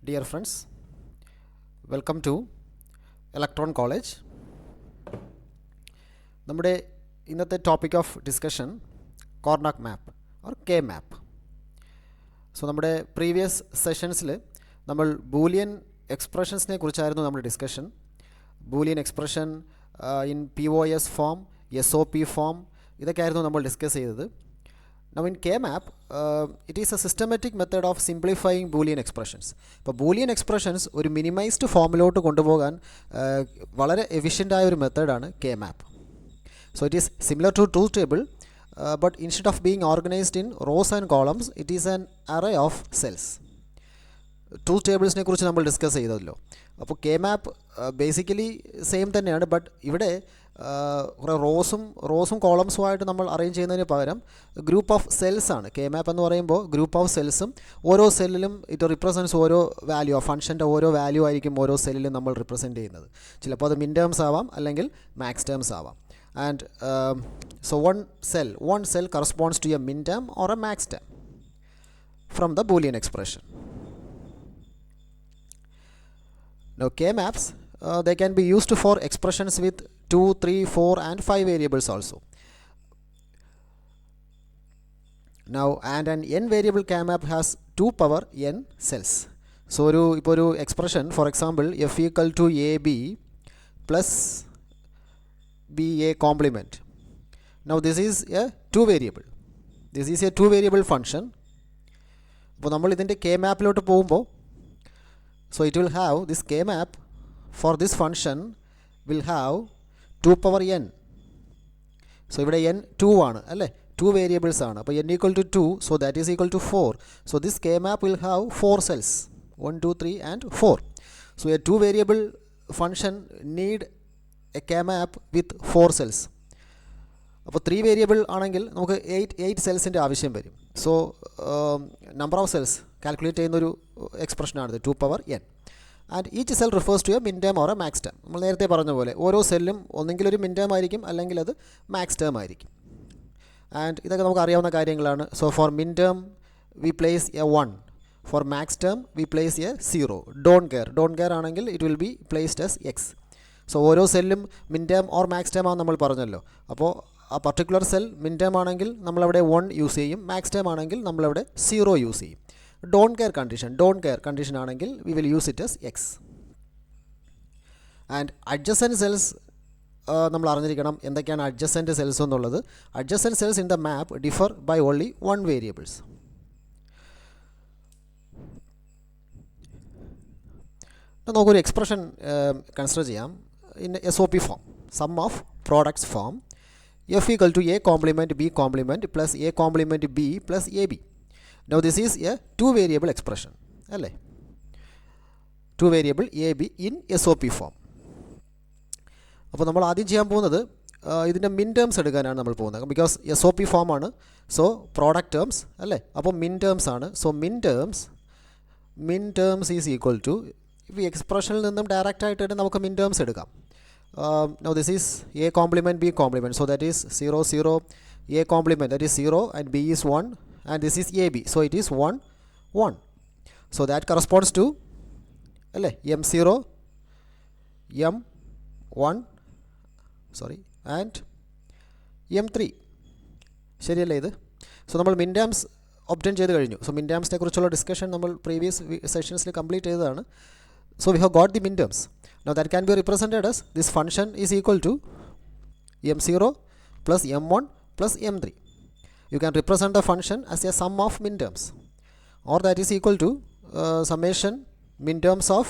Dear friends, welcome to Electron College. നമ്മുടെ ഇന്നത്തെ topic of discussion Karnaugh map or K map. So നമ്മുടെ previous സെഷൻസിൽ നമ്മൾ Boolean എക്സ്പ്രഷൻസിനെ കുറിച്ചായിരുന്നു നമ്മുടെ discussion. Boolean expression in POS form, SOP form, ഇതൊക്കെയായിരുന്നു നമ്മൾ ഡിസ്കസ് ചെയ്തത്. Now in K-map, it is a systematic method of simplifying Boolean expressions. ഇപ്പോൾ Boolean expressions ഒരു മിനിമൈസ്ഡ് ഫോമിലോട്ട് കൊണ്ടുപോകാൻ വളരെ എഫിഷ്യൻ്റ് ആയ ഒരു മെത്തേഡാണ് K-map. So it is similar to truth table, but instead of being organized in rows and columns, it is an array of cells. Truth ടേബിൾസിനെ കുറിച്ച് നമ്മൾ ഡിസ്കസ് ചെയ്തല്ലോ. അപ്പോൾ K-map ബേസിക്കലി സെയിം തന്നെയാണ്, ബട്ട് ഇവിടെ കുറേ റോസും കോളംസുമായിട്ട് നമ്മൾ അറേഞ്ച് ചെയ്യുന്നതിന് പകരം ഗ്രൂപ്പ് ഓഫ് സെൽസ് ആണ്. K-map എന്ന് പറയുമ്പോൾ ഗ്രൂപ്പ് ഓഫ് സെൽസും ഓരോ സെല്ലിലും ഇറ്റ് റിപ്രസെൻറ്റ്സ് ഓരോ വാല്യൂ, ഫംഗ്ഷൻ്റെ ഓരോ വാല്യൂ ആയിരിക്കും ഓരോ സെല്ലിലും നമ്മൾ റിപ്രസെൻറ്റ് ചെയ്യുന്നത്. ചിലപ്പോൾ അത് മിൻ ടേംസ് ആവാം, അല്ലെങ്കിൽ മാക്സ് ടേംസ് ആവാം. And so one cell corresponds to a min term or a max term from the Boolean expression. Now K-maps, they can be used for expressions with 2, 3, 4 and 5 variables also. Now and an n variable K-map has 2 power n cells. So ഇപ്പോൾ ഒരു expression, for example, f equal to ab plus ba complement. Now this is a 2 variable function. അപ്പോൾ നമ്മൾ ഇതിൻ്റെ K-mapലോട്ട് പോകുമ്പോൾ, so it will have this K-map for this function will have 2 power n. So ഇവിടെ n 2 ആണ് അല്ലേ, 2 variables ആണ്. അപ്പോൾ n equal to 2, so that is equal to 4. So this K-map will have 4 cells, 1, 2, 3 and 4. So a 2 variable function need a K-map with 4 cells. അപ്പോൾ 3 variable ആണെങ്കിൽ നമുക്ക് 8 സെൽസിൻ്റെ ആവശ്യം വരും. So number of cells calculate ചെയ്യുന്നൊരു എക്സ്പ്രഷനാണിത്, 2 power n. And each cell refers to a min term or a max term. നമ്മൾ നേരത്തെ പറഞ്ഞ പോലെ ഓരോ സെല്ലും ഒന്നെങ്കിൽ ഒരു മിൻ ടേം ആയിരിക്കും, അല്ലെങ്കിൽ അത് മാക്സ് ടേം ആയിരിക്കും. ആൻഡ് ഇതൊക്കെ നമുക്ക് അറിയാവുന്ന കാര്യങ്ങളാണ്. So for min term we place a 1, for max term we place a 0. Don't care ആണെങ്കിൽ it will be placed as X. So ഓരോ സെല്ലും മിൻ ടേം ഓർ മാക്സ് ടേം ആണെന്ന് നമ്മൾ പറഞ്ഞല്ലോ. അപ്പോൾ ആ പർട്ടിക്കുലർ സെൽ മിൻ ടേം ആണെങ്കിൽ നമ്മളവിടെ 1 യൂസ് ചെയ്യും, മാക്സ് ടേം ആണെങ്കിൽ നമ്മളവിടെ 0 യൂസ് ചെയ്യും. ഡോണ്ട് കെയർ കണ്ടീഷൻ ആണെങ്കിൽ we will use it as X. And adjacent cells നമ്മൾ അറിഞ്ഞിരിക്കണം എന്തൊക്കെയാണ് അഡ്ജസൻറ്റ് സെൽസ് എന്നുള്ളത്. Adjacent cells in the map differ by only 1 variables. നമുക്കൊരു എക്സ്പ്രഷൻ കൺസിഡർ ചെയ്യാം in SOP form, sum of products form. f equal to a complement b complement plus a complement b plus ab. Now this is a 2 variable expression അല്ലേ, 2 variable ab in SOP form. അപ്പോൾ നമ്മൾ ആദ്യം ചെയ്യാൻ പോകുന്നത് ഇതിൻ്റെ മിൻ terms എടുക്കാനാണ് നമ്മൾ പോകുന്നത്. ബിക്കോസ് SOP ഫോം ആണ്, സോ പ്രോഡക്റ്റ് ടേംസ് അല്ലേ, അപ്പോൾ മിൻ ടേംസ് ആണ്. സോ മിൻ ടേംസ് ഈസ് ഈക്വൽ ടു, ഈ എക്സ്പ്രഷനിൽ നിന്നും ഡയറക്റ്റ് ആയിട്ട് നമുക്ക് മിൻ ടേംസ് എടുക്കാം. Now this is a complement b complement, so that is 0 0, a complement that is 0 and b is 1, and this is ab, so it is 1 1. So that corresponds to alle m0 m1 and m3 ശരിയല്ലേ ഇത്. So നമ്മൾ മിൻ terms obtain ചെയ്ത് കഴിഞ്ഞു. So മിൻ ടേംസിനെ കുറിച്ചുള്ള discussion നമ്മൾ previous സെഷൻസിൽ complete ചെയ്തതാണ്. So we have got the min terms. Now that can be represented as this function is equal to m0 plus m1 plus m3. You can represent the function as a sum of min terms, or that is equal to summation min terms of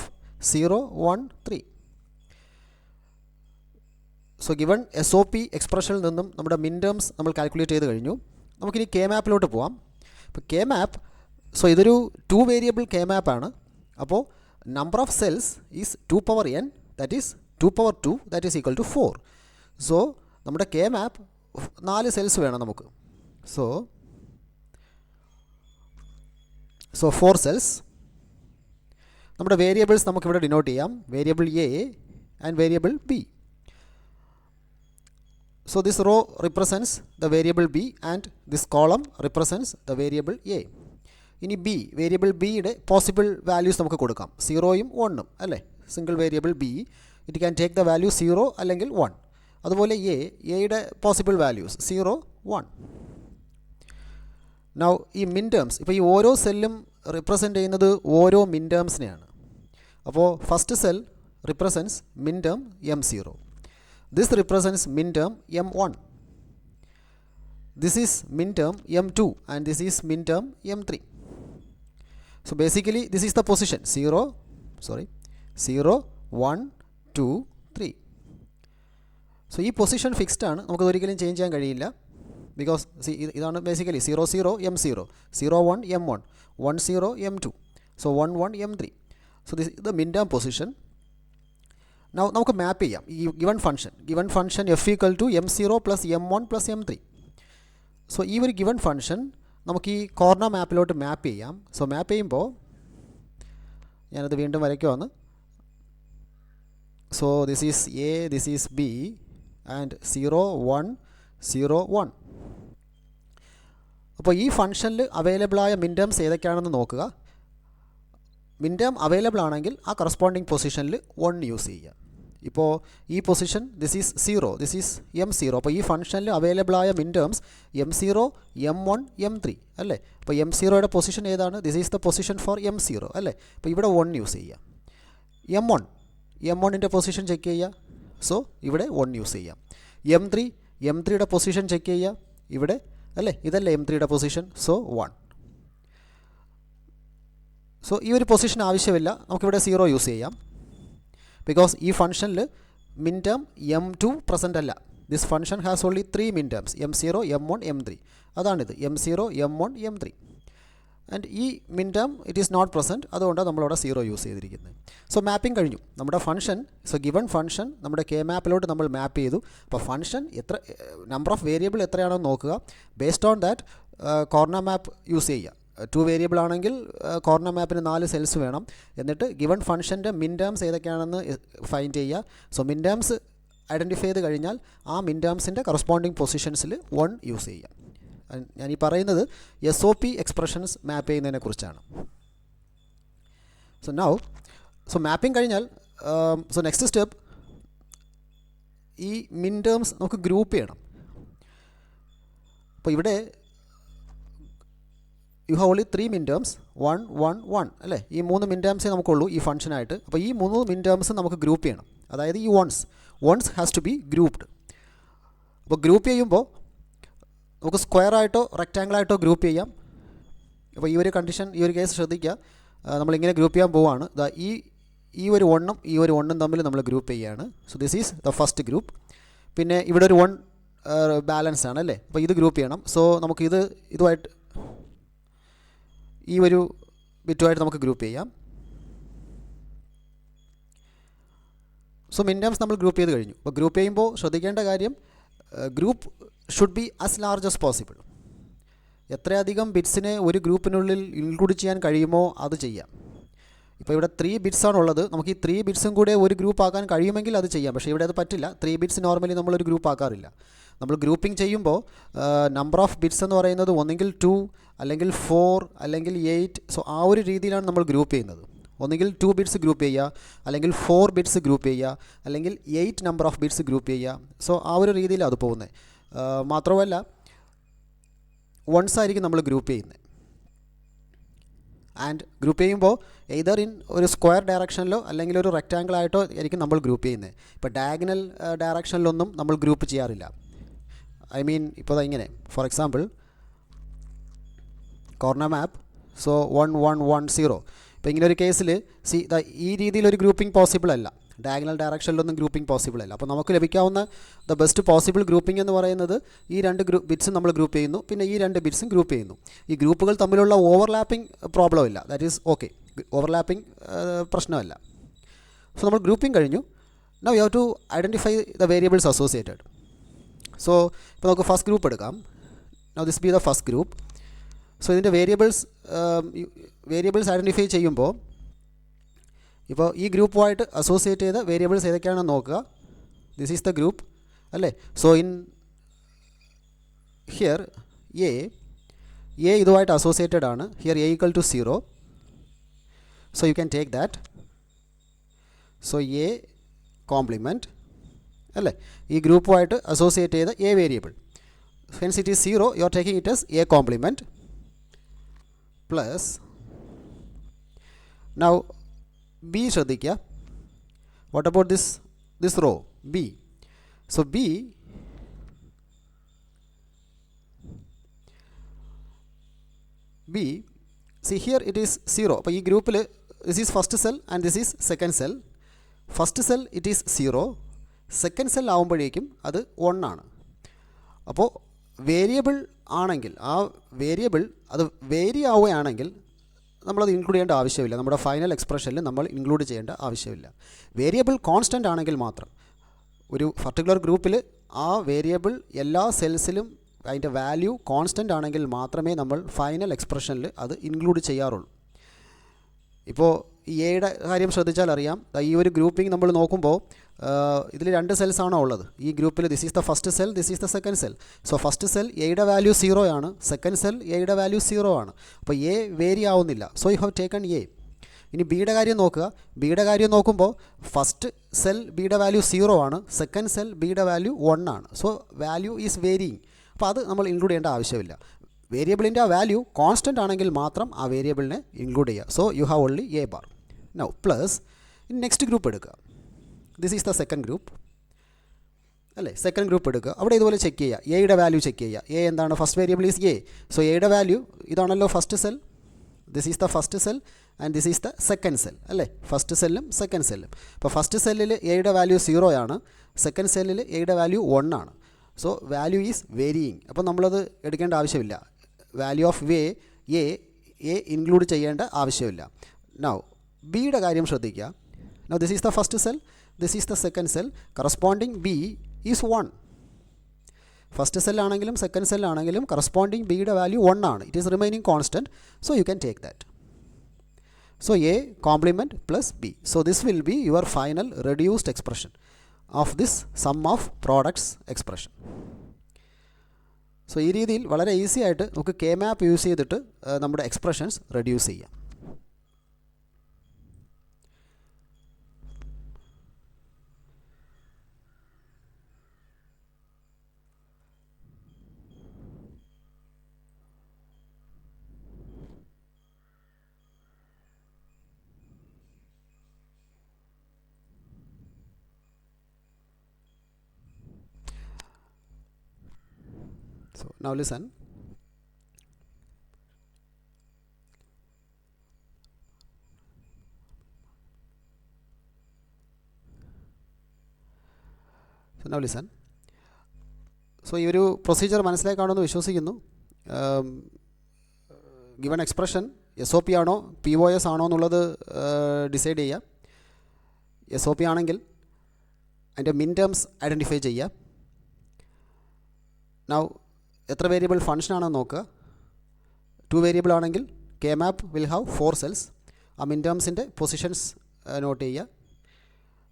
0 1 3. So given SOP എക്സ്പ്രഷനിൽ നിന്നും നമ്മുടെ മിൻ terms നമ്മൾ calculate ചെയ്ത് കഴിഞ്ഞു. നമുക്കിനി K-മാപ്പിലോട്ട് പോവാം. ഇപ്പോൾ K-map, സോ ഇതൊരു 2 വേരിയബിൾ K-map ആണ്. അപ്പോൾ number of cells is 2 power n, that is 2 power 2, that is equal to 4. So നമ്മുടെ K-map 4 സെൽസ് വേണം നമുക്ക്. So 4 cells. നമ്മുടെ വേരിയബിൾസ് നമുക്കിവിടെ ഡിനോട്ട് ചെയ്യാം, variable a and variable b. So this row represents the variable b and this column represents the variable a. ഇനി B variable ബിയുടെ possible values നമുക്ക് കൊടുക്കാം, 0യും 1ഉം അല്ലേ. Single variable B, it can take the value 0 അല്ലെങ്കിൽ 1. അതുപോലെ എയുടെ possible values 0, 1. Now ഈ മിൻ ടേംസ്, ഇപ്പോൾ ഈ ഓരോ സെല്ലും റിപ്രസെൻ്റ് ചെയ്യുന്നത് ഓരോ മിൻ ടേംസിനെയാണ്. അപ്പോൾ ഫസ്റ്റ് സെൽ റിപ്രസെൻറ്റ്സ് മിൻ ടേം M0. ദിസ് റിപ്രസെൻറ്റ്സ് മിൻ term M1. This is min term M2 and this is min term M3. So basically this is the position 0, 1, 2, 3. So ഈ പൊസിഷൻ ഫിക്സ്ഡ് ആണ്, നമുക്കത് ഒരിക്കലും ചേഞ്ച് ചെയ്യാൻ കഴിയില്ല. ബിക്കോസ് ഇതാണ് basically 0, 0, M0, 0, 1, M1, 1, 0, M2, so 1, 1, M3. So this is the min term position. Now നമുക്ക് മാപ്പ് ചെയ്യാം ഈ given function f equal to M0 plus M1 plus M3. So ഈ ഒരു ഗിവൺ ഫംഗ്ഷൻ നമുക്ക് ഈ കോർണർ മാപ്പിലോട്ട് മാപ്പ് ചെയ്യാം. സോ മാപ്പ് ചെയ്യുമ്പോൾ ഞാനത് വീണ്ടും വരയ്ക്കുവാണ്. So this is A, this is B and 0, 1, 0, 1. അപ്പോൾ ഈ ഫംഗ്ഷനിൽ അവൈലബിളായ മിൻ ടേംസ് ഏതൊക്കെയാണെന്ന് നോക്കുക. മിൻ ടേം അവൈലബിൾ ആണെങ്കിൽ ആ കറസ്പോണ്ടിങ് പൊസിഷനിൽ 1 യൂസ് ചെയ്യുക. ഇപ്പോൾ ഈ position this is 0, this is M0. അപ്പോൾ ഈ ഫംഗ്ഷനിൽ അവൈലബിളായ മിൻ ടേംസ് M0, M1, M3 അല്ലേ. അപ്പോൾ M0യുടെ പൊസിഷൻ ഏതാണ്? This is the position for M0 അല്ലേ. അപ്പോൾ ഇവിടെ 1 യൂസ് ചെയ്യുക. M1ൻ്റെ പൊസിഷൻ ചെക്ക് ചെയ്യുക. സോ ഇവിടെ 1 യൂസ് ചെയ്യാം. M3യുടെ പൊസിഷൻ ചെക്ക് ചെയ്യുക. ഇവിടെ അല്ലേ, ഇതല്ലേ M3യുടെ പൊസിഷൻ, സോ 1. സോ ഈ ഒരു പൊസിഷൻ ആവശ്യമില്ല, നമുക്കിവിടെ 0 യൂസ് ചെയ്യാം. ബിക്കോസ് ഈ ഫംഗ്ഷനിൽ മിൻ ടേം M2 പ്രസൻ്റ് അല്ല. ദിസ് ഫംഗ്ഷൻ ഹാസ് ഓൺലി 3 മിൻ terms, M0, M1, M3. അതാണിത് M0, M1, M3. And ഈ min term it is not present, അതുകൊണ്ടാണ് നമ്മളവിടെ 0 യൂസ് ചെയ്തിരിക്കുന്നത്. സോ മാപ്പിംഗ് കഴിഞ്ഞു. നമ്മുടെ ഫംഗ്ഷൻ, സോ ഗിവൺ ഫംഗ്ഷൻ നമ്മുടെ കെ മാപ്പിലോട്ട് നമ്മൾ മാപ്പ് ചെയ്തു. അപ്പോൾ ഫംഗ്ഷൻ എത്ര നമ്പർ ഓഫ് വേരിയബിൾ എത്രയാണെന്ന് നോക്കുക. Based on that corner map use ചെയ്യുക. 2 വേരിയബിൾ ആണെങ്കിൽ കോർണർ മാപ്പിന് 4 സെൽസ് വേണം. എന്നിട്ട് ഗിവൺ ഫംഗ്ഷൻ്റെ മിൻ ടേംസ് ഏതൊക്കെയാണെന്ന് ഫൈൻഡ് ചെയ്യുക. സോ മിൻ ടേംസ് ഐഡൻറ്റിഫൈ ചെയ്ത് കഴിഞ്ഞാൽ ആ മിൻ ടേംസിൻ്റെ കറസ്പോണ്ടിങ് പൊസിഷൻസിൽ 1 യൂസ് ചെയ്യുക. ഞാനീ പറയുന്നത് SOP എക്സ്പ്രഷൻസ് മാപ്പ് ചെയ്യുന്നതിനെ കുറിച്ചാണ്. സോ മാപ്പിംഗ് കഴിഞ്ഞാൽ സോ നെക്സ്റ്റ് സ്റ്റെപ്പ് ഈ മിൻ ടേംസ് നമുക്ക് ഗ്രൂപ്പ് ചെയ്യണം. അപ്പോൾ ഇവിടെ യു ഹാവ് ഓൺലി 3 മിൻ ടേംസ്, 1, 1, 1 അല്ലേ. ഈ 3 മിൻ ടേംസേ നമുക്കുള്ളൂ ഈ ഫംഗ്ഷനായിട്ട്. അപ്പോൾ ഈ 3 മിൻ ടേംസ് നമുക്ക് ഗ്രൂപ്പ് ചെയ്യണം. അതായത് ഈ ones has to be grouped. അപ്പോൾ ഗ്രൂപ്പ് ചെയ്യുമ്പോൾ നമുക്ക് സ്ക്വയറായിട്ടോ റെക്റ്റാങ്കിളായിട്ടോ ഗ്രൂപ്പ് ചെയ്യാം. അപ്പോൾ ഈ ഒരു കണ്ടീഷൻ, ഈ ഒരു കേസ് ശ്രദ്ധിക്കുക. നമ്മളിങ്ങനെ ഗ്രൂപ്പ് ചെയ്യാൻ പോവുകയാണ്. ഈ ഒരു 1ഉം ഈ ഒരു 1ഉം തമ്മിൽ നമ്മൾ ഗ്രൂപ്പ് ചെയ്യുകയാണ്. So this is the first group. പിന്നെ ഇവിടെ ഒരു 1 ബാലൻസ് ആണ് അല്ലേ. അപ്പോൾ ഇത് ഗ്രൂപ്പ് ചെയ്യണം. സോ നമുക്കിത് ഇതുമായിട്ട് ഈ ഒരു ബിറ്റുമായിട്ട് നമുക്ക് ഗ്രൂപ്പ് ചെയ്യാം. സോ മിൻ ടേംസ് നമ്മൾ ഗ്രൂപ്പ് ചെയ്ത് കഴിഞ്ഞു. അപ്പോൾ ഗ്രൂപ്പ് ചെയ്യുമ്പോൾ ശ്രദ്ധിക്കേണ്ട കാര്യം, group should be as large as possible. എത്രയധികം ബിറ്റ്സിനെ ഒരു ഗ്രൂപ്പിനുള്ളിൽ ഇൻക്ലൂഡ് ചെയ്യാൻ കഴിയുമോ അത് ചെയ്യാം. ഇപ്പോൾ ഇവിടെ 3 ബിറ്റ്സ് ആണുള്ളത്. നമുക്ക് ഈ 3 ബിറ്റ്സും കൂടെ ഒരു ഗ്രൂപ്പ് ആക്കാൻ കഴിയുമെങ്കിൽ അത് ചെയ്യാം. പക്ഷേ ഇവിടെ അത് പറ്റില്ല. 3 ബിറ്റ്സ് നോർമലി നമ്മളൊരു ഗ്രൂപ്പ് ആക്കാറില്ല. നമ്മൾ ഗ്രൂപ്പിംഗ് ചെയ്യുമ്പോൾ നമ്പർ ഓഫ് ബിറ്റ്സ് എന്ന് പറയുന്നത് ഒന്നെങ്കിൽ 2 അല്ലെങ്കിൽ 4 അല്ലെങ്കിൽ 8. സോ ആ ഒരു രീതിയിലാണ് നമ്മൾ ഗ്രൂപ്പ് ചെയ്യുന്നത്. ഒന്നുകിൽ 2 ബിറ്റ്സ് ഗ്രൂപ്പ് ചെയ്യുക, അല്ലെങ്കിൽ 4 ബിറ്റ്സ് ഗ്രൂപ്പ് ചെയ്യുക, അല്ലെങ്കിൽ 8 നമ്പർ ഓഫ് ബിറ്റ്സ് ഗ്രൂപ്പ് ചെയ്യുക. സോ ആ ഒരു രീതിയിലാണ് അത് പോകുന്നത്. മാത്രമല്ല വൺസ് ആയിരിക്കും നമ്മൾ ഗ്രൂപ്പ് ചെയ്യുന്നത്. ആൻഡ് ഗ്രൂപ്പ് ചെയ്യുമ്പോൾ എയ്തർ ഇൻ ഒരു സ്ക്വയർ ഡയറക്ഷനിലോ അല്ലെങ്കിൽ ഒരു റെക്റ്റാങ്കിളായിട്ടോ ആയിരിക്കും നമ്മൾ ഗ്രൂപ്പ് ചെയ്യുന്നത്. ഇപ്പോൾ ഡയഗണൽ ഡയറക്ഷനിലൊന്നും നമ്മൾ ഗ്രൂപ്പ് ചെയ്യാറില്ല. ഐ മീൻ ഇപ്പോൾ ഇങ്ങനെ for example corner map, so 1, 1, 1, 0. ഇപ്പോൾ ഇങ്ങനെ ഒരു കേസിൽ ഈ രീതിയിലൊരു ഗ്രൂപ്പിംഗ് പോസിബിൾ അല്ല. ഡയഗണൽ ഡയറക്ഷനിലൊന്നും ഗ്രൂപ്പിംഗ് പോസിബിൾ അല്ല. അപ്പോൾ നമുക്ക് ലഭിക്കാവുന്ന ദ ബെസ്റ്റ് പോസിബിൾ ഗ്രൂപ്പിംഗ് എന്ന് പറയുന്നത് ഈ 2 ബിറ്റ്സും നമ്മൾ ഗ്രൂപ്പ് ചെയ്യുന്നു, പിന്നെ ഈ 2 ബിറ്റ്സും ഗ്രൂപ്പ് ചെയ്യുന്നു. ഈ ഗ്രൂപ്പുകൾ തമ്മിലുള്ള ഓവർലാപ്പിംഗ് പ്രോബ്ലം ഇല്ല. That is okay. ഓവർലാപ്പിംഗ് പ്രശ്നമല്ല. സോ നമ്മൾ ഗ്രൂപ്പിംഗ് കഴിഞ്ഞു. Now you have to identify the variables associated. So ഇപ്പോൾ നമുക്ക് ഫസ്റ്റ് ഗ്രൂപ്പ് എടുക്കാം. Now this be the first group. So ഇതിൻ്റെ വേരിയബിൾസ് ഐഡൻറ്റിഫൈ ചെയ്യുമ്പോൾ ഇപ്പോൾ ഈ ഗ്രൂപ്പുമായിട്ട് അസോസിയേറ്റ് ചെയ്ത വേരിയബിൾസ് ഏതൊക്കെയാണെന്ന് നോക്കുക. ദിസ് ഈസ് ദ ഗ്രൂപ്പ് അല്ലേ. So in here A A ഇതുമായിട്ട് അസോസിയേറ്റഡ് ആണ്. Here A equal to 0. So you can take that. So A complement അല്ലേ, ഈ ഗ്രൂപ്പുമായിട്ട് അസോസിയേറ്റ് ചെയ്ത A variable. Hence it is 0, you are taking it as A complement plus. Now B ശ്രദ്ധിക്കുക. What about this row B? So B see here it is 0. അപ്പോൾ ഈ ഗ്രൂപ്പിൽ this is first cell and this is second cell. First cell it is 0, second cell ആകുമ്പോഴേക്കും അത് 1 ആണ്. അപ്പോൾ variable ആണെങ്കിൽ ആ വേരിയബിൾ അത് വേരി ആവുകയാണെങ്കിൽ നമ്മളത് ഇൻക്ലൂഡ് ചെയ്യേണ്ട ആവശ്യമില്ല. നമ്മുടെ ഫൈനൽ എക്സ്പ്രഷനിൽ നമ്മൾ ഇൻക്ലൂഡ് ചെയ്യേണ്ട ആവശ്യമില്ല. വേരിയബിൾ കോൺസ്റ്റൻ്റ് ആണെങ്കിൽ മാത്രം ഒരു പർട്ടിക്കുലർ ഗ്രൂപ്പിൽ ആ വേരിയബിൾ എല്ലാ സെൽസിലും അതിൻ്റെ വാല്യൂ കോൺസ്റ്റൻ്റ് ആണെങ്കിൽ മാത്രമേ നമ്മൾ ഫൈനൽ എക്സ്പ്രഷനിൽ അത് ഇൻക്ലൂഡ് ചെയ്യാറുള്ളൂ. ഇപ്പോൾ ഈ എയുടെ കാര്യം ശ്രദ്ധിച്ചാൽ അറിയാം. ഈ ഒരു ഗ്രൂപ്പിംഗ് നമ്മൾ നോക്കുമ്പോൾ ഇതിൽ 2 സെൽസാണോ ഉള്ളത് ഈ ഗ്രൂപ്പിൽ? This is the first cell, this is the second cell. So first cell എയുടെ വാല്യൂ 0 ആണ്, സെക്കൻഡ് സെൽ എയുടെ വാല്യൂ 0 ആണ്. അപ്പോൾ എ വേരി ആവുന്നില്ല. So you have taken A. ഇനി ബിയുടെ കാര്യം നോക്കുക. ബിയുടെ കാര്യം നോക്കുമ്പോൾ ഫസ്റ്റ് സെൽ ബിയുടെ വാല്യൂ 0 ആണ്, സെക്കൻഡ് സെൽ ബിയുടെ വാല്യൂ 1 ആണ്. So value is varying. അപ്പോൾ അത് നമ്മൾ ഇൻക്ലൂഡ് ചെയ്യേണ്ട ആവശ്യമില്ല. വേരിയബിളിൻ്റെ ആ വാല്യൂ കോൺസ്റ്റൻ്റ് ആണെങ്കിൽ മാത്രം ആ വേരിയബിളിനെ ഇൻക്ലൂഡ് ചെയ്യുക. So you have only A bar. Now plus ഇനി നെക്സ്റ്റ് ഗ്രൂപ്പ് എടുക്കുക. This is the second group അല്ലേ. സെക്കൻഡ് ഗ്രൂപ്പ് എടുക്കുക. അവിടെ ഇതുപോലെ ചെക്ക് ചെയ്യുക, എയുടെ വാല്യൂ ചെക്ക് ചെയ്യുക. എ എന്താണ്? First variable is A. So എയുടെ വാല്യൂ ഇതാണല്ലോ first cell. This is the first cell and this is the second cell അല്ലേ. ഫസ്റ്റ് സെല്ലും സെക്കൻഡ് സെല്ലും. അപ്പോൾ ഫസ്റ്റ് സെല്ലിൽ എയുടെ വാല്യൂ 0 ആണ്, സെക്കൻഡ് സെല്ലിൽ എയുടെ വാല്യൂ 1 ആണ്. So value is varying. അപ്പോൾ നമ്മളത് എടുക്കേണ്ട ആവശ്യമില്ല. വാല്യൂ ഓഫ് എ ഇൻക്ലൂഡ് ചെയ്യേണ്ട ആവശ്യമില്ല. നൗ ബിയുടെ കാര്യം ശ്രദ്ധിക്കുക. Now this is the first cell, this is the second cell. Corresponding B is 1. First സെല്ലാണെങ്കിലും സെക്കൻഡ് സെല്ലാണെങ്കിലും കറസ്പോണ്ടിങ് ബിയുടെ വാല്യൂ 1 ആണ്. It is remaining constant. So you can take that. So A complement plus B. So this will be your final reduced expression of this sum of products expression. So ഈ രീതിയിൽ വളരെ easy ആയിട്ട് നമുക്ക് K map use ചെയ്തിട്ട് നമ്മുടെ expressions reduce ചെയ്യാം. So now listen. So now listen. So ഈ ഒരു പ്രൊസീജിയർ മനസ്സിലായി കാണുമെന്ന് വിശ്വസിക്കുന്നു. ഗിവൺ എക്സ്പ്രഷൻ SOP ആണോ POS ആണോ എന്നുള്ളത് ഡിസൈഡ് ചെയ്യുക. SOP ആണെങ്കിൽ അതിൻ്റെ മിൻ ടേംസ് ഐഡൻറ്റിഫൈ ചെയ്യുക. നൗ എത്ര വേരിയബിൾ ഫംഗ്ഷനാണെന്ന് നോക്കുക. 2 വേരിയബിൾ ആണെങ്കിൽ K map will have 4 cells. ആ മിൻ ടേംസിൻ്റെ പൊസിഷൻസ് നോട്ട് ചെയ്യുക.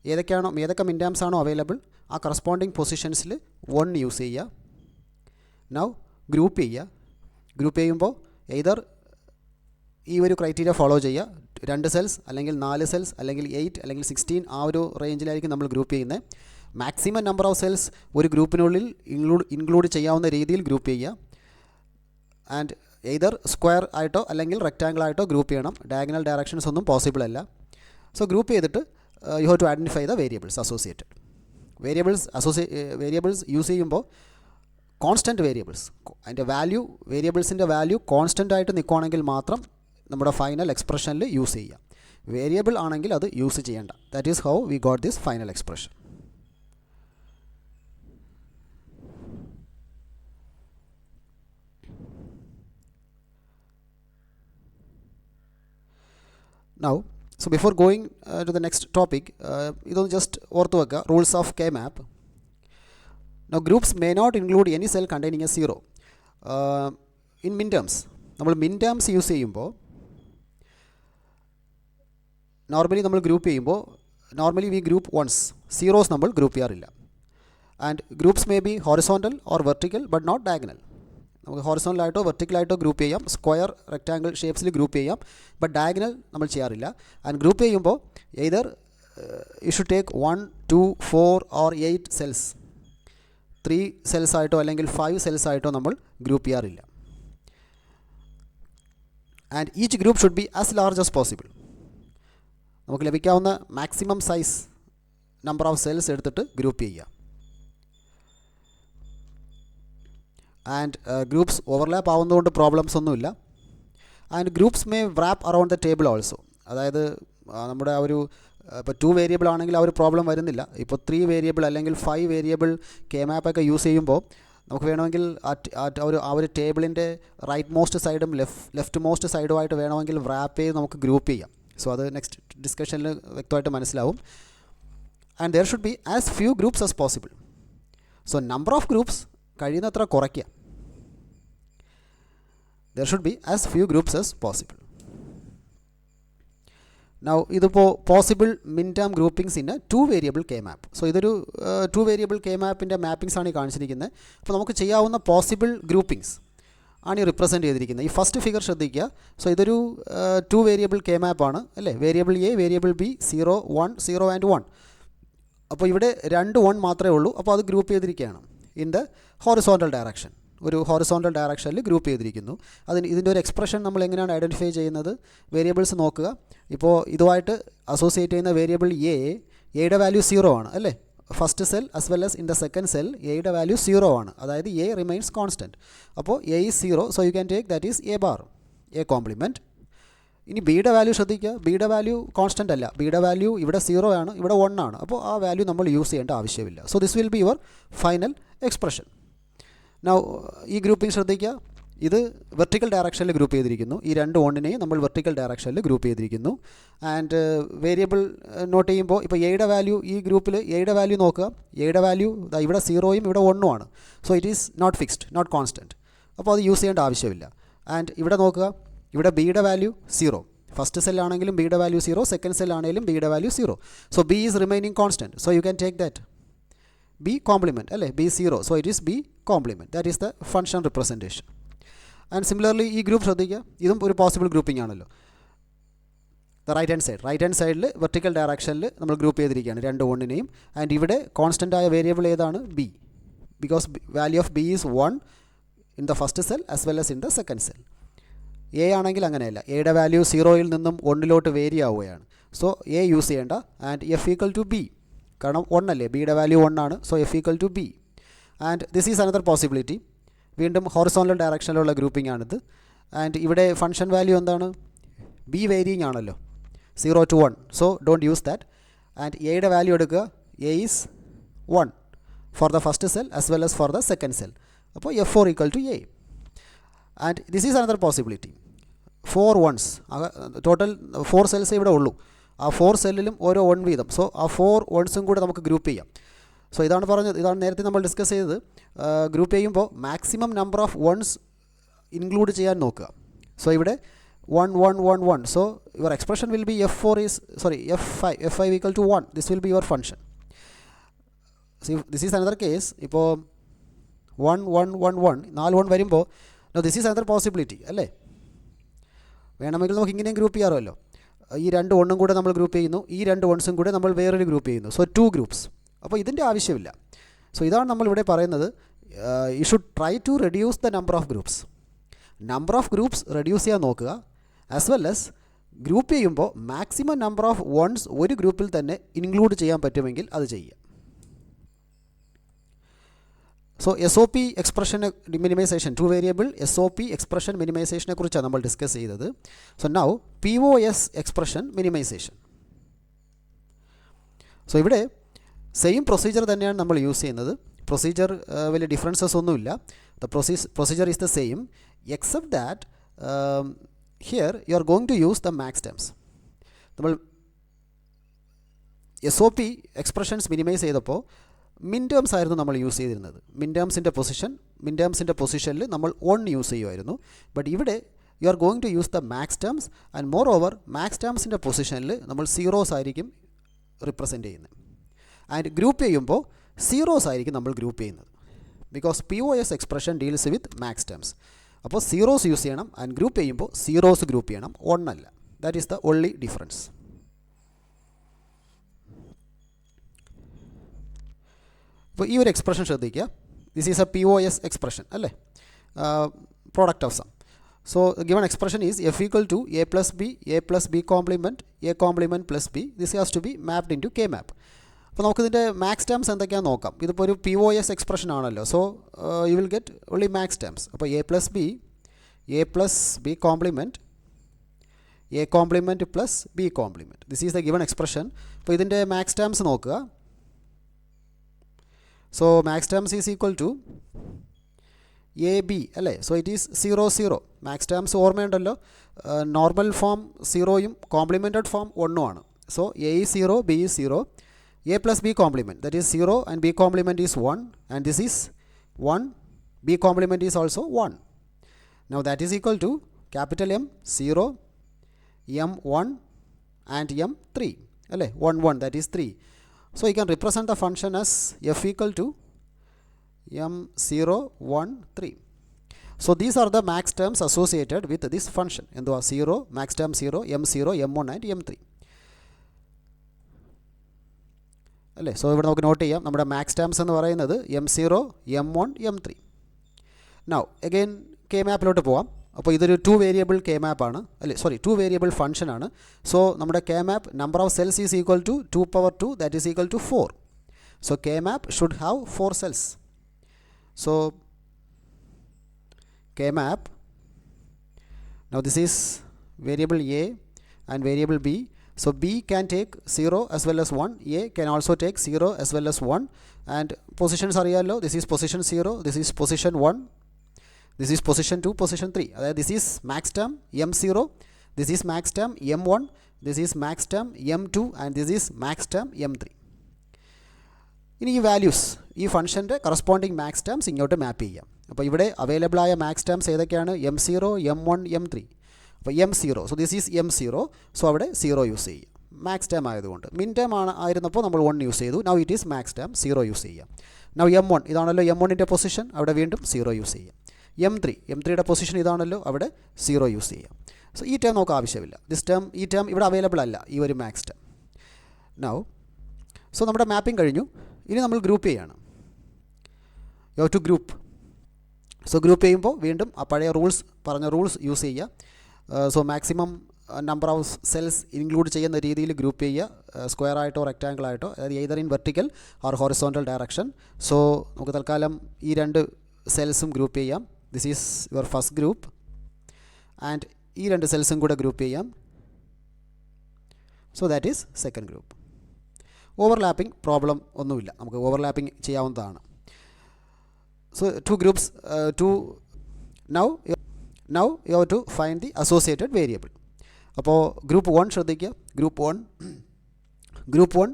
ഏതൊക്കെ മിൻ ടേംസ് ആണോ അവൈലബിൾ ആ കറസ്പോണ്ടിങ് പൊസിഷൻസിൽ 1 യൂസ് ചെയ്യുക. നൗ ഗ്രൂപ്പ് ചെയ്യുക. ഗ്രൂപ്പ് ചെയ്യുമ്പോൾ എയ്തർ ഈ ഒരു ക്രൈറ്റീരിയ ഫോളോ ചെയ്യുക. 2 സെൽസ് അല്ലെങ്കിൽ 4 സെൽസ് അല്ലെങ്കിൽ 8 അല്ലെങ്കിൽ 16 ആ ഒരു റേഞ്ചിലായിരിക്കും നമ്മൾ ഗ്രൂപ്പ് ചെയ്യുന്നത്. മാക്സിമം നമ്പർ ഓഫ് സെൽസ് ഒരു ഗ്രൂപ്പിനുള്ളിൽ ഇൻക്ലൂഡ് ചെയ്യാവുന്ന രീതിയിൽ ഗ്രൂപ്പ് ചെയ്യുക. ആൻഡ് എയ്തർ സ്ക്വയർ ആയിട്ടോ അല്ലെങ്കിൽ റെക്റ്റാങ്കിൾ ആയിട്ടോ ഗ്രൂപ്പ് ചെയ്യണം. ഡയഗണൽ ഡയറക്ഷൻസ് ഒന്നും പോസിബിൾ അല്ല. സോ ഗ്രൂപ്പ് ചെയ്തിട്ട് you have to identify the variables associated. Variables use ചെയ്യുമ്പോൾ കോൺസ്റ്റൻറ്റ് വേരിയബിൾസ് അതിൻ്റെ വാല്യൂ വേരിയബിൾസിൻ്റെ വാല്യൂ കോൺസ്റ്റൻ്റ് ആയിട്ട് നിൽക്കുകയാണെങ്കിൽ മാത്രം നമ്മുടെ ഫൈനൽ എക്സ്പ്രഷനിൽ യൂസ് ചെയ്യുക. വേരിയബിൾ ആണെങ്കിൽ അത് യൂസ് ചെയ്യേണ്ട. That is how we got this final expression. Now, so before going to the next topic, ഇതൊന്ന് ജസ്റ്റ് ഓർത്ത് വെക്കുക. Rules of K map. Now groups may not include any cell containing a 0. In min terms, നമ്മൾ min terms use ചെയ്യുമ്പോൾ നമ്മൾ group ചെയ്യുമ്പോൾ normally we group ones. Zeros നമ്മൾ group ചെയ്യാറില്ല. And groups may be horizontal or vertical but not diagonal. നമുക്ക് ഹൊറിസോണ്ടലായിട്ടോ വെർട്ടിക്കലായിട്ടോ group ചെയ്യാം, സ്ക്വയർ റെക്റ്റാങ്കിൾ ഷേപ്സിൽ ഗ്രൂപ്പ് ചെയ്യാം. ബട്ട് ഡയഗണൽ നമ്മൾ ചെയ്യാറില്ല. ആൻഡ് ഗ്രൂപ്പ് ചെയ്യുമ്പോൾ either you should take 1, 2, 4 or 8 cells, 3 cells ആയിട്ടോ അല്ലെങ്കിൽ 5 സെൽസ് ആയിട്ടോ നമ്മൾ ഗ്രൂപ്പ് ചെയ്യാറില്ല. And each group should be as large as possible. നമുക്ക് ലഭിക്കാവുന്ന maximum size number of cells എടുത്തിട്ട് ഗ്രൂപ്പ് ചെയ്യുക. ആൻഡ് ഗ്രൂപ്പ്സ് ഓവർലാപ്പ് ആവുന്നതുകൊണ്ട് പ്രോബ്ലംസ് ഒന്നുമില്ല. And groups may wrap around the table also. അതായത് നമ്മുടെ ആ ഒരു ഇപ്പോൾ 2 വേരിയബിൾ ആണെങ്കിൽ ആ ഒരു പ്രോബ്ലം വരുന്നില്ല. ഇപ്പോൾ 3 വേരിയബിൾ അല്ലെങ്കിൽ 5 വേരിയബിൾ കെ മാപ്പൊക്കെ യൂസ് ചെയ്യുമ്പോൾ നമുക്ക് വേണമെങ്കിൽ ആ ഒരു ടേബിളിൻ്റെ റൈറ്റ് മോസ്റ്റ് സൈഡും ലെഫ്റ്റ് മോസ്റ്റ് സൈഡുമായിട്ട് വേണമെങ്കിൽ വ്രാപ്പ് ചെയ്ത് നമുക്ക് ഗ്രൂപ്പ് ചെയ്യാം. സോ അത് നെക്സ്റ്റ് ഡിസ്കഷനിൽ വ്യക്തമായിട്ട് മനസ്സിലാവും. And there should be as few groups as possible. So number of groups കഴിയുന്നത്ര കുറയ്ക്കുക. There should be as few groups as possible. Now ഇതിപ്പോൾ possible min term groupings in a 2 variable K map. So ഇതൊരു 2 variable K മാപ്പിൻ്റെ mappings ആണ് ഈ കാണിച്ചിരിക്കുന്നത്. അപ്പോൾ നമുക്ക് ചെയ്യാവുന്ന പോസിബിൾ ഗ്രൂപ്പിംഗ്സ് ആണ് ഈ റിപ്രസെൻറ്റ് ചെയ്തിരിക്കുന്നത്. ഈ ഫസ്റ്റ് ഫിഗർ ശ്രദ്ധിക്കുക. സോ ഇതൊരു 2 വേരിയബിൾ കെ മാപ്പാണ് അല്ലേ. Variable A, variable B, 0, 1, 0 and 1. അപ്പോൾ ഇവിടെ 2 1 മാത്രമേ ഉള്ളൂ. അപ്പോൾ അത് ഗ്രൂപ്പ് ചെയ്തിരിക്കുകയാണ് ഇൻ ദ ഹോറിസോണ്ടൽ ഡയറക്ഷൻ. ഒരു ഹോറിസോണ്ടൽ ഡയറക്ഷനിൽ ഗ്രൂപ്പ് ചെയ്തിരിക്കുന്നു. ഇതിൻ്റെ ഒരു എക്സ്പ്രഷൻ നമ്മൾ എങ്ങനെയാണ് ഐഡൻറ്റിഫൈ ചെയ്യുന്നത്? വേരിയബിൾസ് നോക്കുക. ഇപ്പോൾ ഇതുമായിട്ട് അസോസിയേറ്റ് ചെയ്യുന്ന വേരിയബിൾ എയുടെ വാല്യൂ 0 ആണ് അല്ലേ. First cell as well as in the second cell എയുടെ വാല്യൂ 0 ആണ്. അതായത് എ റിമൈൻസ് കോൺസ്റ്റൻറ്റ്. അപ്പോൾ A is 0. So you can take that is A bar, A compliment. ഇനി ബിയുടെ വാല്യൂ ശ്രദ്ധിക്കുക. ബിയുടെ വാല്യൂ കോൺസ്റ്റൻ്റ് അല്ല. ബിയുടെ വാല്യൂ ഇവിടെ 0 ആണ്, ഇവിടെ 1 ആണ്. അപ്പോൾ ആ വാല്യൂ നമ്മൾ യൂസ് ചെയ്യേണ്ട ആവശ്യമില്ല. So this will be your final expression. Now ഈ ഗ്രൂപ്പിംഗ് ശ്രദ്ധിക്കുക. ഇത് വെർട്ടിക്കൽ ഡയറക്ഷനിൽ ഗ്രൂപ്പ് ചെയ്തിരിക്കുന്നു. ഈ 2 1നെയും നമ്മൾ വെർട്ടിക്കൽ ഡയറക്ഷനിൽ ഗ്രൂപ്പ് ചെയ്തിരിക്കുന്നു. ആൻഡ് വേരിയബിൾ നോട്ട് ചെയ്യുമ്പോൾ ഇപ്പോൾ എയുടെ വാല്യൂ, ഈ ഗ്രൂപ്പിൽ എയുടെ വാല്യൂ നോക്കുക. എയുടെ വാല്യൂ ഇവിടെ 0യും ഇവിടെ 1ഉം ആണ്. So it is not fixed, not constant. അപ്പോൾ അത് യൂസ് ചെയ്യേണ്ട ആവശ്യമില്ല. ആൻഡ് ഇവിടെ നോക്കുക. ഇവിടെ ബിയുടെ വാല്യൂ 0. ഫസ്റ്റ് സെല്ലാണെങ്കിലും ബിയുടെ വാല്യൂ 0, സെക്കൻഡ് സെല്ലാണെങ്കിലും ബിയുടെ value 0. So B is remaining constant. So you can take that B complement അല്ലേ. B 0. So it is B complement. That is the function representation. And similarly ഈ group ശ്രദ്ധിക്കുക. ഇതും ഒരു possible grouping ആണല്ലോ. The right hand സൈഡിൽ vertical ഡയറക്ഷനിൽ നമ്മൾ group ചെയ്തിരിക്കുകയാണ് 2 1നെയും. ആൻഡ് ഇവിടെ കോൺസ്റ്റൻ്റ് ആയ വേരിയബിൾ ഏതാണ്? B. Because value of B is 1 in the first cell as well as in the second cell. A ആണെങ്കിൽ അങ്ങനെയല്ല. എയുടെ വാല്യൂ 0യിൽ നിന്നും 1ലോട്ട് വേരി ആവുകയാണ്. സോ എ യൂസ് ചെയ്യേണ്ട. And F equal to B, കാരണം 1 അല്ലേ. ബിയുടെ വാല്യൂ 1 ആണ്. So F equal to B. And this is another possibility. വീണ്ടും ഹൊറിസോണ്ടൽ ഡയറക്ഷനിലുള്ള ഗ്രൂപ്പിംഗ് ആണിത്. ആൻഡ് ഇവിടെ ഫംഗ്ഷൻ വാല്യൂ എന്താണ്? ബി വേരിയിങ് ആണല്ലോ, 0 to 1. So don't use that. And എയുടെ വാല്യൂ എടുക്കുക. A is 1 for the first cell as well as for the second cell. അപ്പോൾ F4 equal to A. And this is another possibility. 4 1s, total 4 cells ഇവിടെ ഉള്ളൂ. ആ 4 സെല്ലിലും ഓരോ 1 വീതം. So ആ 4 1സും കൂടെ നമുക്ക് ഗ്രൂപ്പ് ചെയ്യാം. സോ ഇതാണ് പറഞ്ഞത്. ഇതാണ് നേരത്തെ നമ്മൾ ഡിസ്കസ് ചെയ്തത്. ഗ്രൂപ്പ് ചെയ്യുമ്പോൾ maximum number of 1s include ചെയ്യാൻ നോക്കുക. സോ ഇവിടെ 1 1 1 1. So your expression will be F5 equal to 1. This will be your function. This is another case. ഇപ്പോൾ 1 1 1 1 4 1 വരുമ്പോൾ ദിസ് ഈസ് അനദർ പോസിബിലിറ്റി അല്ലേ. വേണമെങ്കിൽ നമുക്ക് ഇങ്ങനെയും ഗ്രൂപ്പ് ചെയ്യാറുമല്ലോ. ഈ 2 1ഉം കൂടെ നമ്മൾ ഗ്രൂപ്പ് ചെയ്യുന്നു. ഈ 2 1സും കൂടെ നമ്മൾ വേറൊരു ഗ്രൂപ്പ് ചെയ്യുന്നു. So 2 groups. അപ്പോൾ ഇതിൻ്റെ ആവശ്യമില്ല. സോ ഇതാണ് നമ്മളിവിടെ പറയുന്നത്. You should try to reduce the number of groups. Number of groups reduce ചെയ്യാൻ നോക്കുക. ആസ് വെൽ ആസ് ഗ്രൂപ്പ് ചെയ്യുമ്പോൾ മാക്സിമം നമ്പർ ഓഫ് 1s ഒരു ഗ്രൂപ്പിൽ തന്നെ ഇൻക്ലൂഡ് ചെയ്യാൻ പറ്റുമെങ്കിൽ അത് ചെയ്യുക. So SOP expression minimisation, 2 variable SOP expression മിനിമൈസേഷനെ കുറിച്ചാണ് നമ്മൾ ഡിസ്കസ് ചെയ്തത്. So now POS expression minimisation. So ഇവിടെ സെയിം പ്രൊസീജിയർ തന്നെയാണ് നമ്മൾ യൂസ് ചെയ്യുന്നത്. പ്രൊസീജിയർ വലിയ ഡിഫറൻസസ് ഒന്നുമില്ല. The procedure is the same except that here you are going to use the max terms. നമ്മൾ SOP എക്സ്പ്രഷൻസ് മിനിമൈസ് ചെയ്തപ്പോൾ min terms ആയിരുന്നു നമ്മൾ യൂസ് ചെയ്തിരുന്നത്. മിൻ ടേംസിൻ്റെ പൊസിഷനിൽ നമ്മൾ 1 യൂസ് ചെയ്യുമായിരുന്നു. ബട്ട് ഇവിടെ you are going to use the max terms. And moreover max ടേംസിൻ്റെ പൊസിഷനിൽ നമ്മൾ 0s ആയിരിക്കും റിപ്രസെൻറ്റ് ചെയ്യുന്നത്. ആൻഡ് ഗ്രൂപ്പ് ചെയ്യുമ്പോൾ 0s ആയിരിക്കും നമ്മൾ ഗ്രൂപ്പ് ചെയ്യുന്നത്. because POS expression deals with max terms. അപ്പോൾ സീറോസ് യൂസ് ചെയ്യണം ആൻഡ് ഗ്രൂപ്പ് ചെയ്യുമ്പോൾ സീറോസ് ഗ്രൂപ്പ് ചെയ്യണം, ഒന്നല്ല. That is the only difference. അപ്പോൾ ഈ ഒരു എക്സ്പ്രഷൻ ശ്രദ്ധിക്കുക. This is a POS expression അല്ലേ, product of sum. So given expression is f equal to a plus b complement a complement plus b. This has to be mapped into K map. അപ്പോൾ നമുക്കിതിൻ്റെ max terms എന്തൊക്കെയാണെന്ന് നോക്കാം. ഇതിപ്പോൾ ഒരു POS expression ആണല്ലോ, so you will get only max terms. അപ്പോൾ a plus b complement a complement plus b complement. This is the given expression. അപ്പോൾ ഇതിൻ്റെ മാക്സ് ടേംസ് നോക്കുക. So max terms is equal to A B അല്ലേ. So it is 0 0. Max terms ഓർമ്മയുണ്ടല്ലോ, normal form 0യും complemented form 1ഉം ആണ്. So A is 0, B is 0, a plus b complement, that is 0 and b complement is 1, and this is 1, b complement is also 1. Now that is equal to capital M 0, m 1 and m 3 alle 1 1, that is 3. So you can represent the function as f equal to m 0 1 3. So these are the max terms associated with this function. എന്തുവാ 0, max term 0, m0, m1 and m3 അല്ലേ. So ഇവിടെ നമുക്ക് not ചെയ്യാം, നമ്മുടെ max terms എന്ന് പറയുന്നത് m0, m1, m3. Now again K മാപ്പിലോട്ട് പോവാം. അപ്പോൾ ഇതൊരു 2 വേരിയബിൾ കെ മാപ്പ് ആണ് അല്ലേ, സോറി 2 വേരിയബിൾ ഫംഗ്ഷൻ ആണ്. സോ നമ്മുടെ K map number of cells is equal to 2 power 2, that is equal to 4. So K map should have 4 cells. So K map, now this is variable A and variable B. So b can take 0 as well as 1, a can also take 0 as well as 1, and positions അറിയാമല്ലോ. This is position 0, this is position 1, this is position 2, position 3. അതായത് this is max term m0, this is max term m1, this is max term m2 and this is max term m3. ഇനി ഈ values ഈ ഫംഗ്ഷൻ്റെ corresponding max terms ഇങ്ങോട്ട് മാപ്പ് ചെയ്യാം. അപ്പോൾ ഇവിടെ available ആയ max terms ഏതൊക്കെയാണ്? m0, m1, m3. അപ്പോൾ m0, so this is m0, so അവിടെ 0 യൂസ് ചെയ്യുക മാക്സ് ടേം ആയതുകൊണ്ട്. മിൻ ടേം ആയിരുന്നപ്പോൾ നമ്മൾ 1 യൂസ് ചെയ്തു, now it is max term 0 use ചെയ്യാം. നൗ m1 ഇതാണല്ലോ m1ൻ്റെ പൊസിഷൻ, അവിടെ വീണ്ടും 0 യൂസ് ചെയ്യാം. m3യുടെ പൊസിഷൻ ഇതാണല്ലോ, അവിടെ 0 യൂസ് ചെയ്യാം. സോ ഈ ടേം നമുക്ക് ആവശ്യമില്ല, ഈ ടേം ഇവിടെ അവൈലബിൾ അല്ല, ഈ ഒരു മാക്സ് ടേം. നൗ സോ നമ്മുടെ മാപ്പിംഗ് കഴിഞ്ഞു. ഇനി നമ്മൾ ഗ്രൂപ്പ് ചെയ്യണം. You have to group. So group ചെയ്യുമ്പോൾ വീണ്ടും ആ പഴയ പറഞ്ഞ റൂൾസ് യൂസ് ചെയ്യുക. So maximum number of cells include ചെയ്യുന്ന രീതിയിൽ ഗ്രൂപ്പ് ചെയ്യുക, സ്ക്വയർ ആയിട്ടോ റെക്റ്റാങ്കിൾ ആയിട്ടോ, അതായത് either in vertical or horizontal direction. So നമുക്ക് തൽക്കാലം ഈ 2 സെൽസും ഗ്രൂപ്പ് ചെയ്യാം. This is your first group and ഈ 2 സെൽസും കൂടെ ഗ്രൂപ്പ് ചെയ്യാം. So that is second group. Overlapping problem ഒന്നുമില്ല, നമുക്ക് ഓവർലാപ്പിംഗ് ചെയ്യാവുന്നതാണ്. So 2 groups, Now you have to find the associated variable. അപ്പോൾ ഗ്രൂപ്പ് 1 ശ്രദ്ധിക്കുക. Group 1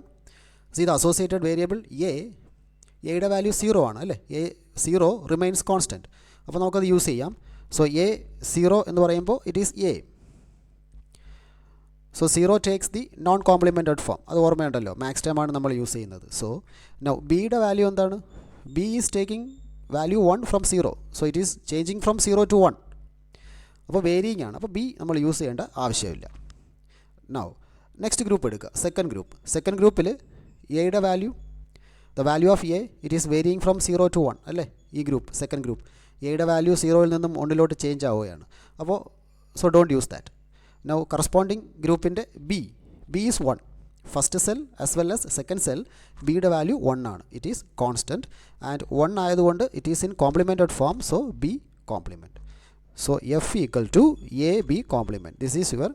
see the associated variable എയുടെ വാല്യൂ 0 ആണ് അല്ലേ. A 0 remains constant. അപ്പോൾ നമുക്കത് യൂസ് ചെയ്യാം. സോ എ 0 എന്ന് പറയുമ്പോൾ it is A. So 0 takes the non complemented form, അത് ഓർമ്മയുണ്ടല്ലോ, മാക്സ് ടൈം ആണ് നമ്മൾ യൂസ് ചെയ്യുന്നത്. സോ നൗ ബിയുടെ വാല്യൂ എന്താണ്? B is taking value 1 from 0, so it is changing from 0 to 1. അപ്പോൾ വേരിയിങ് ആണ്, അപ്പോൾ ബി നമ്മൾ യൂസ് ചെയ്യേണ്ട ആവശ്യമില്ല. നൗ നെക്സ്റ്റ് ഗ്രൂപ്പ് എടുക്കുക, സെക്കൻഡ് ഗ്രൂപ്പിൽ എയുടെ value, the value of A it is varying from 0 to 1 അല്ലേ. ഈ ഗ്രൂപ്പ് സെക്കൻഡ് ഗ്രൂപ്പ് എയുടെ വാല്യൂ 0ൽ നിന്നും 1ലോട്ട് ചേഞ്ച് ആവുകയാണ്. അപ്പോൾ so don't use that. Now corresponding ഗ്രൂപ്പിൻ്റെ B is 1. First cell as well as second cell ബിയുടെ വാല്യൂ 1 ആണ്, ഇറ്റ് ഈസ് കോൺസ്റ്റൻറ്റ് ആൻഡ് 1 ആയതുകൊണ്ട് it is in complemented form, so B compliment. So f equal to ab complement. This is your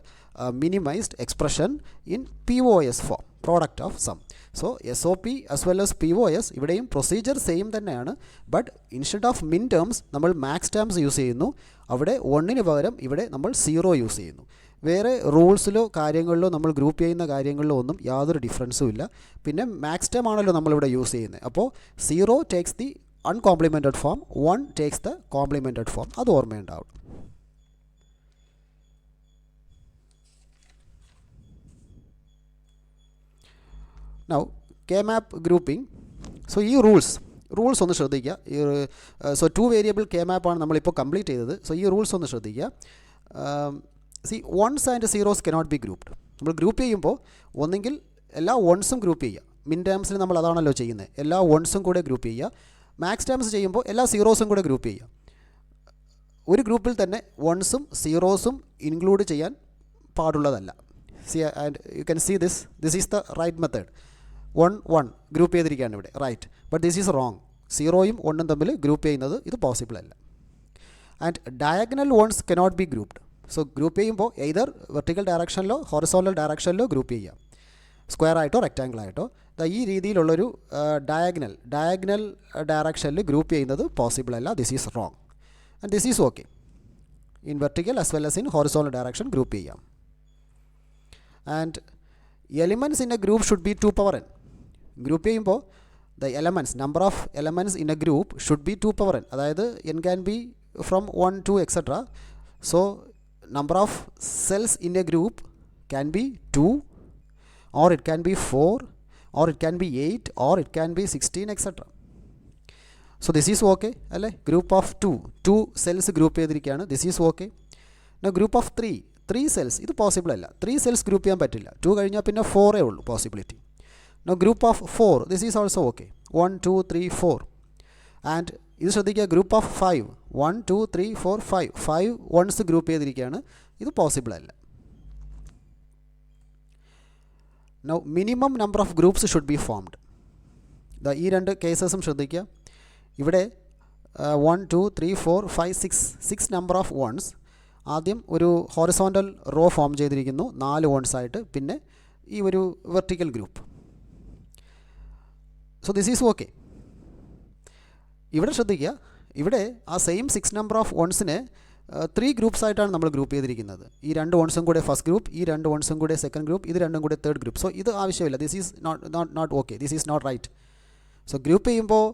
minimized expression in POS form, product of sum. So SOP as well as POS ഇവിടെയും procedure same തന്നെയാണ്. But instead of മിൻ terms നമ്മൾ max terms use ചെയ്യുന്നു, അവിടെ 1ന് പകരം ഇവിടെ നമ്മൾ 0 use ചെയ്യുന്നു. വേറെ റൂൾസിലോ കാര്യങ്ങളിലോ നമ്മൾ ഗ്രൂപ്പ് ചെയ്യുന്ന കാര്യങ്ങളിലോ ഒന്നും യാതൊരു ഡിഫറൻസും ഇല്ല. പിന്നെ മാക്സ് ടേം ആണല്ലോ നമ്മളിവിടെ യൂസ് ചെയ്യുന്നത്. അപ്പോൾ 0 takes the uncomplemented form, 1 takes the complemented form, അത് ഓർമ്മയുണ്ടാവും. Now K-map grouping. So ഈ റൂൾസ് റൂൾസ് ഒന്ന് ശ്രദ്ധിക്കുക. സോ 2 വേരിയബിൾ കെ മാപ്പാണ് നമ്മളിപ്പോൾ കംപ്ലീറ്റ് ചെയ്തത്. സോ ഈ റൂൾസ് ഒന്ന് ശ്രദ്ധിക്കുക. Ones and zeros cannot be grouped. നമ്മൾ ഗ്രൂപ്പ് ചെയ്യുമ്പോൾ ഒന്നെങ്കിൽ എല്ലാ വൺസും ഗ്രൂപ്പ് ചെയ്യുക. മിൻ ടേംസിൽ നമ്മൾ അതാണല്ലോ ചെയ്യുന്നത്, എല്ലാ വൺസും കൂടെ ഗ്രൂപ്പ് ചെയ്യുക. മാക്സ് ടേംസ് ചെയ്യുമ്പോൾ എല്ലാ സീറോസും കൂടെ ഗ്രൂപ്പ് ചെയ്യുക. ഒരു ഗ്രൂപ്പിൽ തന്നെ വൺസും സീറോസും ഇൻക്ലൂഡ് ചെയ്യാൻ പാടുള്ളതല്ല. And you can see this is the right method. 1 1 group ചെയ്തിരിക്കുകയാണ് ഇവിടെ, right. But this is wrong. സീറോയും വണ്ണും തമ്മിൽ ഗ്രൂപ്പ് ചെയ്യുന്നത് ഇത് പോസിബിൾ അല്ല. And diagonal ones cannot be grouped. So group ചെയ്യുമ്പോൾ എയ്തർ വെർട്ടിക്കൽ ഡയറക്ഷനിലോ ഹൊറിസോണ്ടൽ ഡയറക്ഷനിലോ ഗ്രൂപ്പ് ചെയ്യാം, സ്ക്വയർ ആയിട്ടോ റെക്റ്റാങ്കിൾ ആയിട്ടോ. ഈ രീതിയിലുള്ളൊരു ഡയഗണൽ ഡയറക്ഷനിൽ ഗ്രൂപ്പ് ചെയ്യുന്നത് പോസിബിൾ അല്ല. This is wrong and this is okay. In vertical as well as in horizontal direction group ചെയ്യാം. And elements in a group should be 2 power n. Group ചെയ്യുമ്പോൾ the elements, number of elements in a group should be 2 power n. അതായത് n can be from 1 to etc. So number of cells in a group can be 2, or it can be 4, or it can be 8, or it can be 16 etc. So this is okay അല്ലേ? Group of 2 cells group ചെയ്തിരിക്കുകയാണ്. This is okay. Group of 3 cells, ഇത് possible അല്ല. 3 cells group ചെയ്യാൻ പറ്റില്ല. 2 കഴിഞ്ഞാൽ പിന്നെ 4 ഉള്ളൂ possibility. Group of 4, this is also okay. 1 2 3 4. And ഇത് ശ്രദ്ധിക്കുക, ഗ്രൂപ്പ് ഓഫ് 5, 1 2 3 4 5 വൺസ് ഗ്രൂപ്പ് ചെയ്തിരിക്കുകയാണ്. ഇത് പോസിബിൾ അല്ല. Now minimum number of groups should be formed. ഈ രണ്ട് കേസസും ശ്രദ്ധിക്കുക. ഇവിടെ 1 2 3 4 5 6 നമ്പർ ഓഫ് വൺസ്. ആദ്യം ഒരു ഹൊറിസോണ്ടൽ റോ ഫോം ചെയ്തിരിക്കുന്നു 4 വൺസ് ആയിട്ട്, പിന്നെ ഈ ഒരു vertical group. So this is okay. ഇവിടെ ശ്രദ്ധിക്കുക, ഇവിടെ ആ സെയിം 6 നമ്പർ ഓഫ് വൺസിനെ 3 ഗ്രൂപ്പ്സ് ആയിട്ടാണ് നമ്മൾ ഗ്രൂപ്പ് ചെയ്തിരിക്കുന്നത്. ഈ 2 വൺസും കൂടെ ഫസ്റ്റ് ഗ്രൂപ്പ്, ഈ 2 വൺസും കൂടെ സെക്കൻഡ് ഗ്രൂപ്പ്, ഇത് രണ്ടും കൂടെ തേർഡ് ഗ്രൂപ്പ്. സോ ഇത് ആവശ്യമില്ല. This is not okay. This is not right. So group ചെയ്യുമ്പോൾ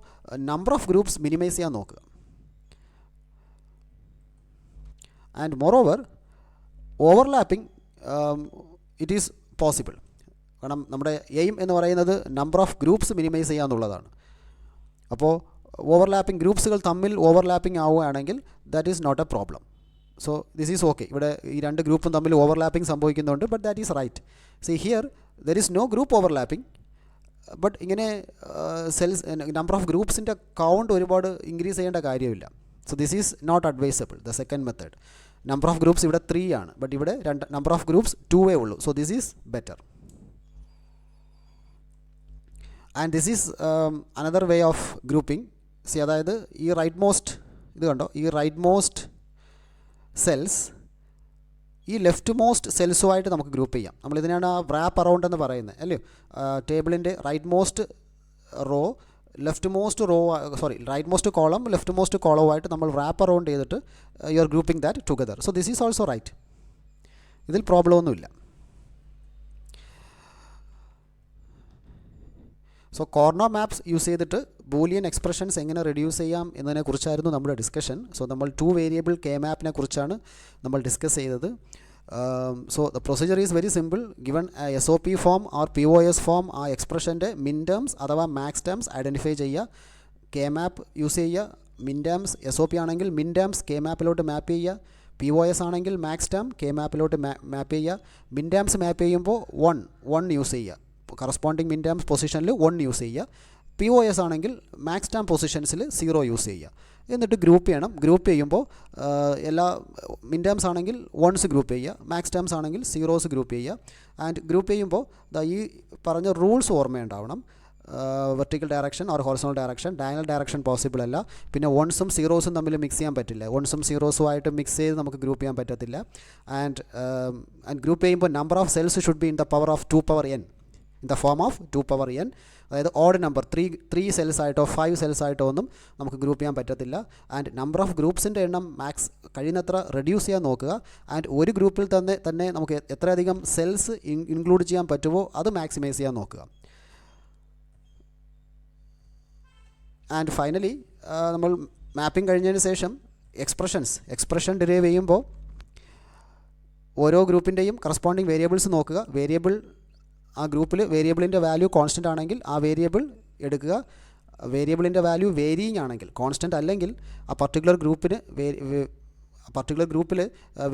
നമ്പർ ഓഫ് ഗ്രൂപ്പ്സ് മിനിമൈസ് ചെയ്യാൻ നോക്കുക. And moreover overlapping it is possible. കാരണം നമ്മുടെ എയിം എന്ന് പറയുന്നത് നമ്പർ ഓഫ് ഗ്രൂപ്പ്സ് മിനിമൈസ് ചെയ്യുക എന്നുള്ളതാണ്. അപ്പോൾ ഓവർലാപ്പിംഗ് ഗ്രൂപ്പ്സുകൾ തമ്മിൽ ഓവർലാപ്പിംഗ് ആവുകയാണെങ്കിൽ that is not a problem. So this is okay. ഇവിടെ ഈ 2 ഗ്രൂപ്പും തമ്മിൽ ഓവർലാപ്പിംഗ് സംഭവിക്കുന്നുണ്ട്, but that is right. See here there is no group overlapping. But ഇങ്ങനെ സെൽസ് നമ്പർ ഓഫ് ഗ്രൂപ്പ്സിൻ്റെ കൗണ്ട് ഒരുപാട് ഇൻക്രീസ് ചെയ്യേണ്ട കാര്യമില്ല. So this is not advisable. The second method, number of groups ഇവിടെ 3 ആണ്, ബട്ട് ഇവിടെ നമ്പർ ഓഫ് ഗ്രൂപ്പ്സ് 2 ഉള്ളൂ. So this is better. And this is another way of grouping. C, അതായത് ഈ റൈറ്റ് മോസ്റ്റ്, ഇത് കണ്ടോ, ഈ റൈറ്റ് മോസ്റ്റ് സെൽസ് ഈ ലെഫ്റ്റ് മോസ്റ്റ് സെൽസുമായിട്ട് നമുക്ക് ഗ്രൂപ്പ് ചെയ്യാം. നമ്മളിതിനാണ് ആ റാപ്പ് അറൗണ്ട് എന്ന് പറയുന്നത് അല്ലയോ. ടേബിളിൻ്റെ rightmost row rightmost column leftmost കോളവുമായിട്ട് നമ്മൾ റാപ്പ് അറൗണ്ട് ചെയ്തിട്ട് you are grouping that together. So this is also right. ഇതിൽ പ്രോബ്ലം ഒന്നുമില്ല. സോ കോർണർ മാപ്സ് യൂസ് ചെയ്തിട്ട് ബൂലിയൻ എക്സ്പ്രഷൻസ് എങ്ങനെ റെഡ്യൂസ് ചെയ്യാം എന്നതിനെക്കുറിച്ചായിരുന്നു നമ്മുടെ ഡിസ്കഷൻ. സോ നമ്മൾ 2 വേരിയബിൾ കെ മാപ്പിനെ കുറിച്ചാണ് നമ്മൾ ഡിസ്കസ് ചെയ്തത്. So the procedure is very simple. Given SOP form or POS form ആ എക്സ്പ്രഷൻ്റെ മിൻ ടേംസ് അഥവാ മാക്സ് ടേംസ് ഐഡൻറ്റിഫൈ ചെയ്യുക. കെ മാപ്പ് യൂസ് ചെയ്യുക. മിൻ ടേംസ് SOP ആണെങ്കിൽ മിൻ ടേംസ് കെ മാപ്പിലോട്ട് മാപ്പ് ചെയ്യുക. POS ആണെങ്കിൽ മാക്സ് ടേം കെ മാപ്പിലോട്ട് മാപ്പ് ചെയ്യുക. മിൻ ടേംസ് മാപ്പ് ചെയ്യുമ്പോൾ 1 യൂസ് ചെയ്യുക. കറസ്പോണ്ടിങ് മിൻ ടേംസ് പൊസിഷനിൽ 1 യൂസ് ചെയ്യുക. POS ആണെങ്കിൽ മാക്സ് ടേം പൊസിഷൻസിൽ 0 യൂസ് ചെയ്യുക. എന്നിട്ട് ഗ്രൂപ്പ് ചെയ്യണം. ഗ്രൂപ്പ് ചെയ്യുമ്പോൾ എല്ലാ മിൻ ടേംസ് ആണെങ്കിൽ വൺസ് ഗ്രൂപ്പ് ചെയ്യുക, മാക്സ് ടേംസ് ആണെങ്കിൽ സീറോസ് ഗ്രൂപ്പ് ചെയ്യുക. ആൻഡ് ഗ്രൂപ്പ് ചെയ്യുമ്പോൾ ഈ പറഞ്ഞ റൂൾസ് ഓർമ്മയുണ്ടാവണം. Vertical direction or horizontal direction, diagonal direction possible അല്ല. പിന്നെ വൺസും സീറോസും തമ്മിൽ മിക്സ് ചെയ്യാൻ പറ്റില്ല. വൺസും സീറോസുമായിട്ട് മിക്സ് ചെയ്ത് നമുക്ക് ഗ്രൂപ്പ് ചെയ്യാൻ പറ്റത്തില്ല. ആൻഡ് ഗ്രൂപ്പ് ചെയ്യുമ്പോൾ number of cells should be in the power of 2 power n, in the form of 2 power n. അതായത് ഓഡ് നമ്പർ 3 സെൽസ് ആയിട്ടോ 5 സെൽസ് ആയിട്ടോ ഒന്നും നമുക്ക് ഗ്രൂപ്പ് ചെയ്യാൻ പറ്റത്തില്ല. ആൻഡ് നമ്പർ ഓഫ് ഗ്രൂപ്പ്സിൻ്റെ എണ്ണം മാക്സ് കഴിയുന്നത്ര റെഡ്യൂസ് ചെയ്യാൻ നോക്കുക. ആൻഡ് ഒരു ഗ്രൂപ്പിൽ തന്നെ നമുക്ക് എത്രയധികം സെൽസ് ഇൻക്ലൂഡ് ചെയ്യാൻ പറ്റുമോ അത് മാക്സിമൈസ് ചെയ്യാൻ നോക്കുക. ആൻഡ് ഫൈനലി നമ്മൾ മാപ്പിംഗ് കഴിഞ്ഞതിന് ശേഷം എക്സ്പ്രഷൻ ഡിറൈവ് ചെയ്യുമ്പോൾ ഓരോ ഗ്രൂപ്പിൻ്റെയും കറസ്പോണ്ടിങ് വേരിയബിൾസ് നോക്കുക. ആ ഗ്രൂപ്പിൽ വേരിയബിളിൻ്റെ വാല്യൂ കോൺസ്റ്റൻ്റ് ആണെങ്കിൽ ആ വേരിയബിൾ എടുക്കുക. വേരിയബിളിൻ്റെ വാല്യൂ വേരിയിങ് ആണെങ്കിൽ, കോൺസ്റ്റൻ്റ് അല്ലെങ്കിൽ ആ പർട്ടിക്കുലർ ഗ്രൂപ്പിൽ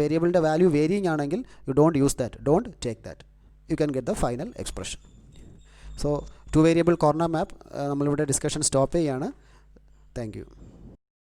വേരിയബിളിൻ്റെ വാല്യൂ വേരിയിങ് ആണെങ്കിൽ you don't use that, don't take that, you can get the final expression. So 2 variable Karnaugh map നമ്മളിവിടെ ഡിസ്കഷൻ സ്റ്റോപ്പ് ചെയ്യുകയാണ്. Thank U.